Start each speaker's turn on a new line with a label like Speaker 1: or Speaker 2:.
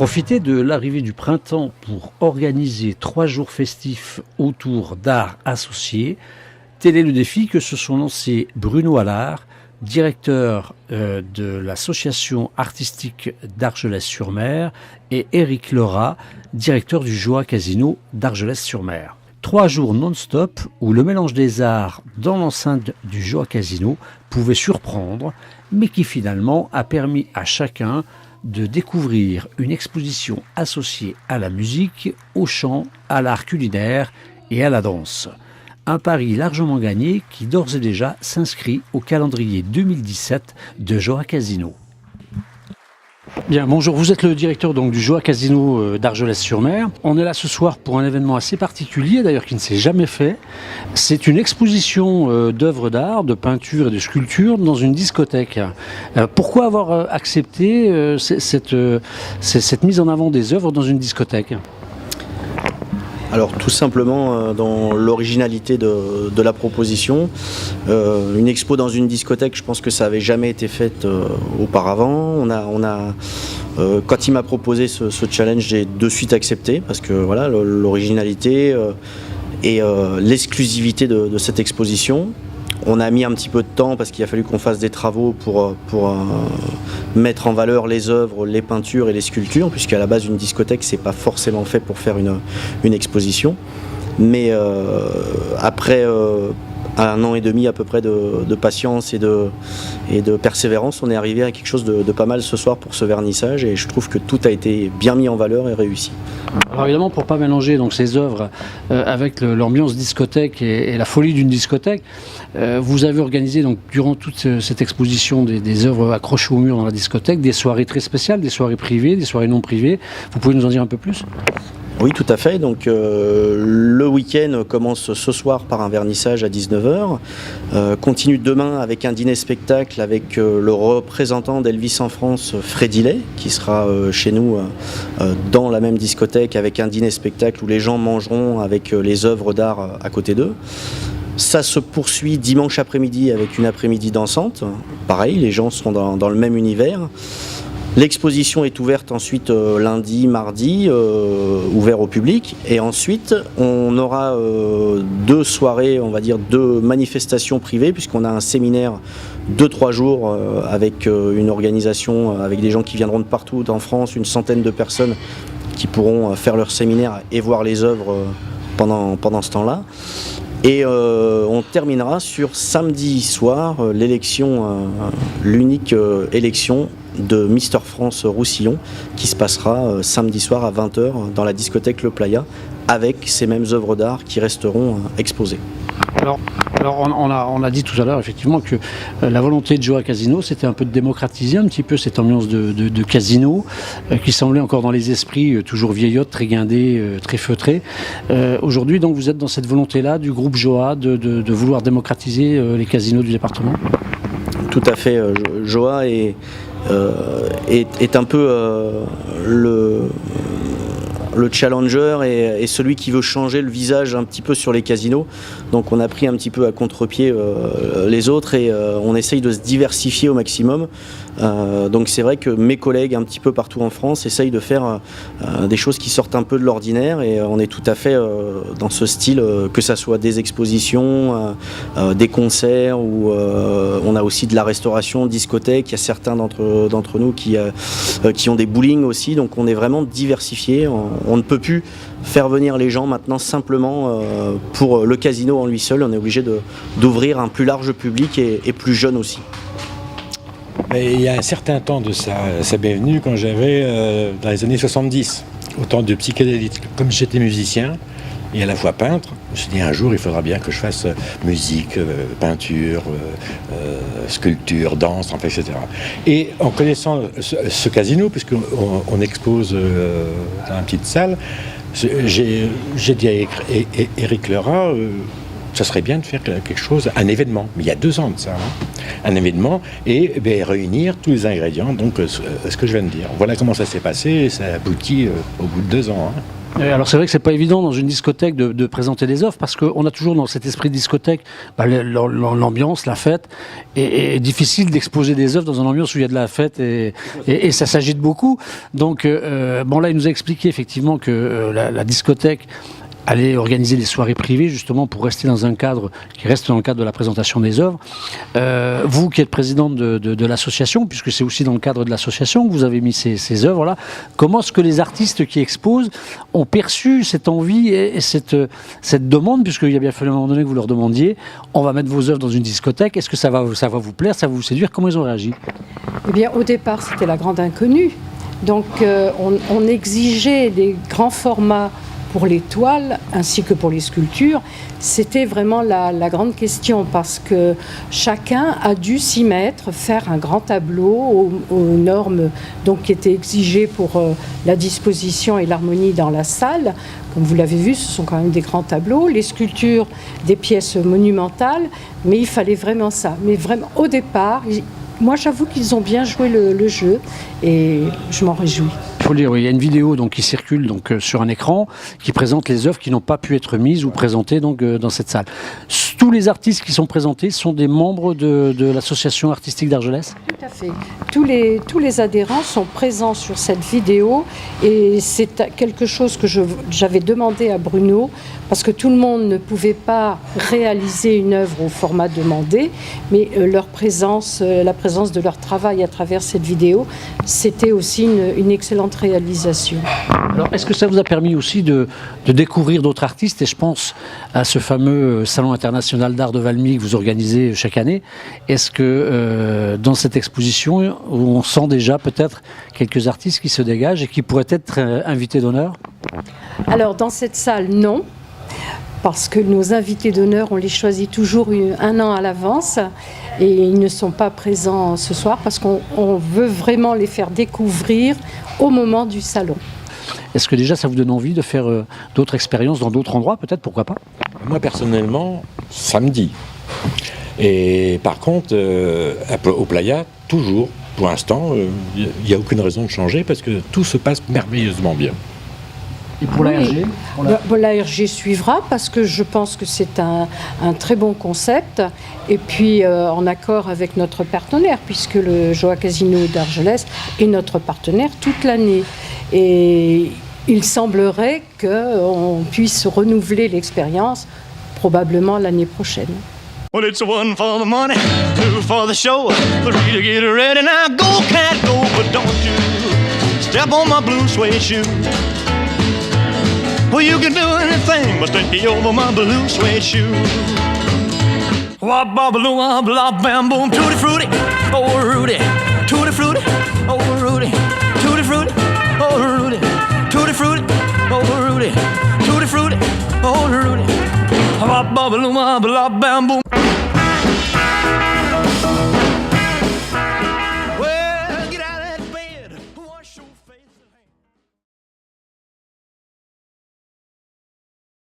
Speaker 1: Profiter de l'arrivée du printemps pour organiser 3 jours festifs autour d'art associé, tel est le défi que se sont lancés Bruno Allard, directeur de l'association artistique d'Argelès-sur-Mer, et Éric Lerat, directeur du Joa Casino d'Argelès-sur-Mer. 3 jours non-stop où le mélange des arts dans l'enceinte du Joa Casino pouvait surprendre, mais qui finalement a permis à chacun de découvrir une exposition associée à la musique, au chant, à l'art culinaire et à la danse. Un pari largement gagné qui d'ores et déjà s'inscrit au calendrier 2017 de Joa Casino. Bien, bonjour, vous êtes le directeur donc, du Joa Casino d'Argelès-sur-Mer. On est là ce soir pour un événement assez particulier, d'ailleurs qui ne s'est jamais fait. C'est une exposition d'œuvres d'art, de peinture et de sculpture dans une discothèque. Pourquoi avoir accepté cette mise en avant des œuvres dans une discothèque ?
Speaker 2: Alors tout simplement dans l'originalité de la proposition, une expo dans une discothèque, je pense que ça n'avait jamais été fait auparavant. Quand il m'a proposé ce challenge, j'ai de suite accepté parce que voilà l'originalité et l'exclusivité de cette exposition. On a mis un petit peu de temps parce qu'il a fallu qu'on fasse des travaux pour mettre en valeur les œuvres, les peintures et les sculptures, puisqu'à la base une discothèque c'est pas forcément fait pour faire une exposition. Mais après 1 an et demi à peu près de patience et de persévérance, on est arrivé à quelque chose de pas mal ce soir pour ce vernissage et je trouve que tout a été bien mis en valeur et réussi.
Speaker 1: Alors évidemment, pour ne pas mélanger donc, ces œuvres avec l'ambiance discothèque et la folie d'une discothèque, vous avez organisé donc, durant toute cette exposition des œuvres accrochées au mur dans la discothèque, des soirées très spéciales, des soirées privées, des soirées non privées. Vous pouvez nous en dire un peu plus ?
Speaker 2: Oui, tout à fait. Donc, le week-end commence ce soir par un vernissage à 19h, continue demain avec un dîner-spectacle avec le représentant d'Elvis en France, Freddy Lay, qui sera chez nous dans la même discothèque avec un dîner-spectacle où les gens mangeront avec les œuvres d'art à côté d'eux. Ça se poursuit dimanche après-midi avec une après-midi dansante. Pareil, les gens seront dans le même univers. L'exposition est ouverte ensuite lundi, mardi, ouvert au public. Et ensuite, on aura 2 soirées, on va dire 2 manifestations privées, puisqu'on a un séminaire de 3 jours avec une organisation, avec des gens qui viendront de partout en France, une centaine de personnes qui pourront faire leur séminaire et voir les œuvres pendant ce temps-là. Et on terminera sur samedi soir l'unique élection de Mister France Roussillon qui se passera samedi soir à 20h dans la discothèque Le Playa avec ces mêmes œuvres d'art qui resteront exposées.
Speaker 1: Alors on a dit tout à l'heure effectivement que la volonté de Joa Casino c'était un peu de démocratiser un petit peu cette ambiance de casino qui semblait encore dans les esprits toujours vieillotte, très guindée, très feutrée. Aujourd'hui donc vous êtes dans cette volonté-là du groupe Joa de vouloir démocratiser les casinos du département ?
Speaker 2: Tout à fait. Joa est un peu le challenger et celui qui veut changer le visage un petit peu sur les casinos. Donc on a pris un petit peu à contre-pied les autres et on essaye de se diversifier au maximum. Donc c'est vrai que mes collègues un petit peu partout en France essayent de faire des choses qui sortent un peu de l'ordinaire et on est tout à fait dans ce style, que ça soit des expositions, des concerts ou on a aussi de la restauration, discothèque. Il y a certains d'entre nous qui ont des bowling aussi, donc on est vraiment diversifié. On ne peut plus faire venir les gens maintenant simplement pour le casino en lui seul. On est obligé d'ouvrir un plus large public et plus jeune aussi.
Speaker 3: Mais il y a un certain temps de ça m'est venu quand j'avais dans les années 70, au temps de psychédélique. Comme j'étais musicien et à la fois peintre, je me suis dit un jour il faudra bien que je fasse musique, peinture, sculpture, danse, enfin, etc. Et en connaissant ce casino, puisqu'on expose dans une petite salle, j'ai dit à Éric Lerat, ça serait bien de faire quelque chose, un événement, mais il y a 2 ans de ça, un événement, et réunir tous les ingrédients, donc ce que je viens de dire. Voilà comment ça s'est passé, et ça a abouti au bout de 2 ans.
Speaker 1: Alors c'est vrai que c'est pas évident dans une discothèque de présenter des offres parce qu'on a toujours dans cet esprit de discothèque l'ambiance, la fête, et difficile d'exposer des offres dans une ambiance où il y a de la fête et ça s'agite beaucoup. Donc bon là il nous a expliqué effectivement que la discothèque allait organiser des soirées privées justement pour rester dans un cadre qui reste dans le cadre de la présentation des œuvres. Vous qui êtes présidente de l'association, puisque c'est aussi dans le cadre de l'association que vous avez mis ces œuvres-là, comment est-ce que les artistes qui exposent ont perçu cette envie et cette demande, puisqu'il y a bien fallu à un moment donné que vous leur demandiez, on va mettre vos œuvres dans une discothèque, est-ce que ça va vous plaire, ça va vous séduire, comment ils ont réagi?
Speaker 4: Eh bien au départ c'était la grande inconnue, donc on exigeait des grands formats pour les toiles ainsi que pour les sculptures. C'était vraiment la grande question parce que chacun a dû s'y mettre, faire un grand tableau aux normes donc, qui étaient exigées pour la disposition et l'harmonie dans la salle. Comme vous l'avez vu, ce sont quand même des grands tableaux, les sculptures, des pièces monumentales, mais il fallait vraiment ça. Mais vraiment, au départ, moi j'avoue qu'ils ont bien joué le jeu et je m'en réjouis.
Speaker 1: Il faut le dire, oui, il y a une vidéo donc, qui circule donc, sur un écran qui présente les œuvres qui n'ont pas pu être mises ou présentées donc, dans cette salle. Tous les artistes qui sont présentés sont des membres de l'association artistique d'Argelès?
Speaker 4: Tout à fait. Tous les adhérents sont présents sur cette vidéo et c'est quelque chose que j'avais demandé à Bruno parce que tout le monde ne pouvait pas réaliser une œuvre au format demandé, mais leur présence, la présence de leur travail à travers cette vidéo, c'était aussi une excellente réalisation.
Speaker 1: Alors, est-ce que ça vous a permis aussi de découvrir d'autres artistes? Et je pense à ce fameux Salon international d'art de Valmy que vous organisez chaque année. Est-ce que dans cette exposition, on sent déjà peut-être quelques artistes qui se dégagent et qui pourraient être invités d'honneur?
Speaker 4: Alors, dans cette salle, non. Parce que nos invités d'honneur, on les choisit toujours un an à l'avance et ils ne sont pas présents ce soir parce qu'on veut vraiment les faire découvrir au moment du salon.
Speaker 1: Est-ce que déjà ça vous donne envie de faire d'autres expériences dans d'autres endroits, peut-être, pourquoi pas?
Speaker 3: Moi personnellement, samedi. Et par contre, au Playa, toujours, pour l'instant, il n'y a aucune raison de changer parce que tout se passe merveilleusement bien.
Speaker 1: Et pour l'ARG?
Speaker 4: L'ARG suivra parce que je pense que c'est un très bon concept et puis en accord avec notre partenaire puisque le Joa Casino d'Argelès est notre partenaire toute l'année. Et il semblerait qu'on puisse renouveler l'expérience probablement l'année prochaine.
Speaker 5: Well, it's one for the money, two for the show, three to get ready. Now go, cat, go, but don't you step on my blue suede shoe. Well, you can do anything but stay over my blue suede shoe. Wop, bop-a-loo, wop, lop, bam, boom, tutti frutti, oh Rudy, tutti frutti, oh Rudy, tutti frutti, oh Rudy, tutti frutti, oh Rudy, tutti frutti, oh Rudy. Wop, bop-a-loo, wop, lop, bam, boom.